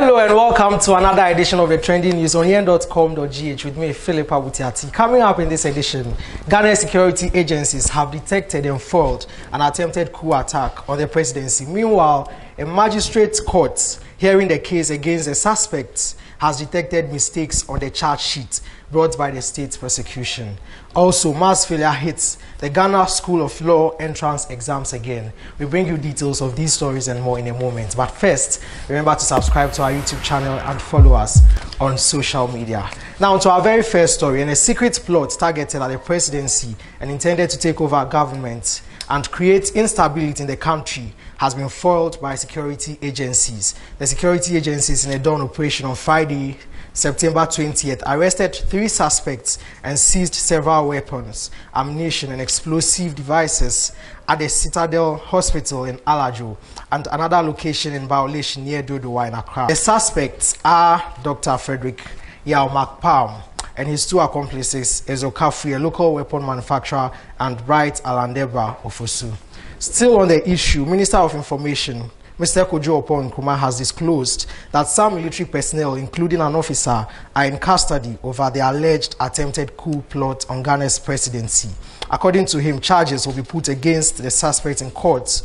Hello and welcome to another edition of the Trending News on YEN.com.gh with me, Philip Abutiati. Coming up in this edition, Ghana security agencies have detected and foiled an attempted coup attack on the presidency. Meanwhile, a magistrate court hearing the case against the suspects has detected mistakes on the charge sheet brought by the state prosecution. Also, mass failure hits the Ghana School of Law entrance exams again. We bring you details of these stories and more in a moment. But first, remember to subscribe to our YouTube channel and follow us on social media. Now to our very first story, and a secret plot targeted at the presidency and intended to take over government and create instability in the country has been foiled by security agencies. The security agencies, in a dawn operation on Friday, September 20th, arrested 3 suspects and seized several weapons, ammunition and explosive devices at the Citadel Hospital in Alajo and another location in violation near Dodowa in Accra. The suspects are Dr. Frederick Yaumakpam and his 2 accomplices, Ezokafri, a local weapon manufacturer, and Bright Alandeba Ofosu. Still on the issue, Minister of Information, Mr. Kojo Nkrumah, has disclosed that some military personnel, including an officer, are in custody over the alleged attempted coup plot on Ghana's presidency. According to him, charges will be put against the suspects in courts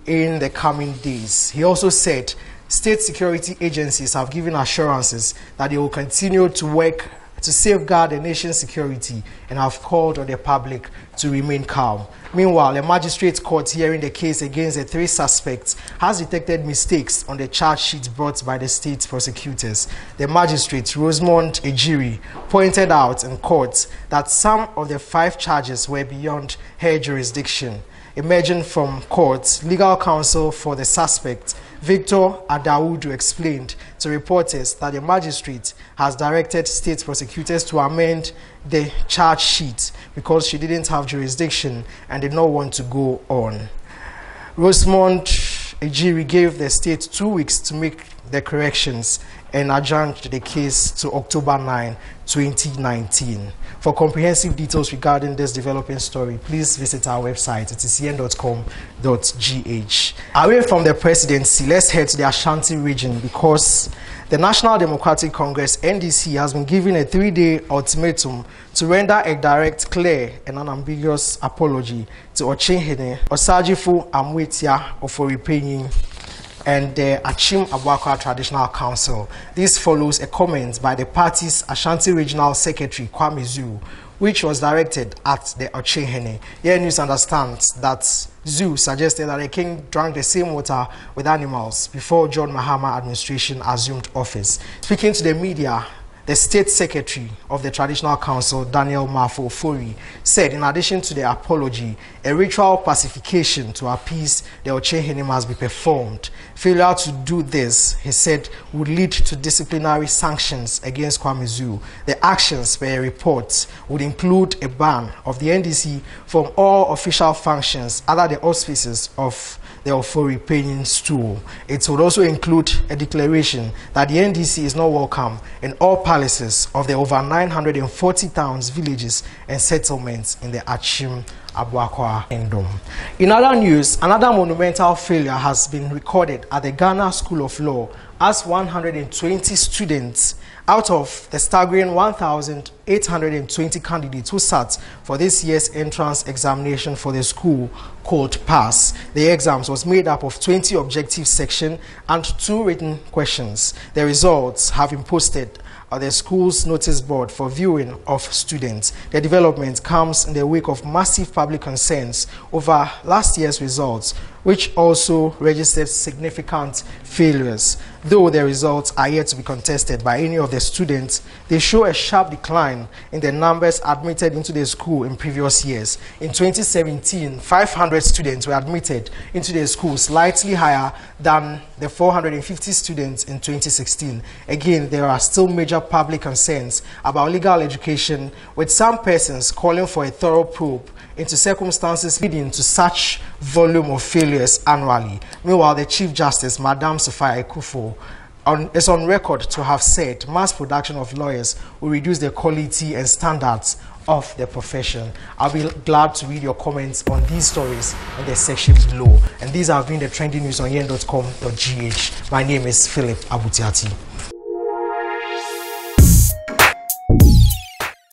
in the coming days. He also said state security agencies have given assurances that they will continue to work to safeguard the nation's security and have called on the public to remain calm. Meanwhile, a magistrate court hearing the case against the 3 suspects has detected mistakes on the charge sheet brought by the state prosecutors. The magistrate, Rosemond Ejiri, pointed out in court that some of the 5 charges were beyond her jurisdiction. Emerging from court, legal counsel for the suspect, Victor Adaudu, explained to reporters that the magistrate has directed state prosecutors to amend the charge sheet because she didn't have jurisdiction and did not want to go on. Rosemond Ejiri gave the state 2 weeks to make the corrections and adjourned the case to October 9, 2019. For comprehensive details regarding this developing story, please visit our website. It is YEN.com.gh. Away from the presidency, let's head to the Ashanti region because the National Democratic Congress, NDC, has been given a 3-day ultimatum to render a direct, clear, and unambiguous apology to Okyenhene, Osagyefo Amoatia Ofori Panin, and the Akyem Abuakwa Traditional Council. This follows a comment by the party's Ashanti Regional Secretary, Kwame Zhu, which was directed at the Okyenhene. YEN News understands that Zhu suggested that the king drank the same water with animals before John Mahama administration assumed office. Speaking to the media, the State Secretary of the Traditional Council, Daniel Mafo Ofori, said in addition to the apology, a ritual pacification to appease the Okyenhene must be performed. Failure to do this, he said, would lead to disciplinary sanctions against Kwame Zhu. The actions, per report, would include a ban of the NDC from all official functions under the auspices of the Ofori Panin stool. It would also include a declaration that the NDC is not welcome in all palaces of the over 940 towns, villages, and settlements in the Akyem Abuakwa Kingdom. In other news, another monumental failure has been recorded at the Ghana School of Law as 120 students out of the staggering 1,820 candidates who sat for this year's entrance examination for the school called PASS. The exams was made up of 20 objective sections and 2 written questions. The results have been posted on the school's notice board for viewing of students. The development comes in the wake of massive public concerns over last year's results, which also registered significant failures. Though the results are yet to be contested by any of the students, they show a sharp decline in the numbers admitted into the school in previous years. In 2017, 500 students were admitted into the school, slightly higher than the 450 students in 2016. Again, there are still major public concerns about legal education, with some persons calling for a thorough probe into circumstances leading to such volume of failures annually. Meanwhile, the Chief Justice, Madam Sophia Ekufo, is on record to have said mass production of lawyers will reduce the quality and standards of the profession. I'll be glad to read your comments on these stories in the section below. And these have been the trending news on YEN.com.gh. My name is Philip Abutiati.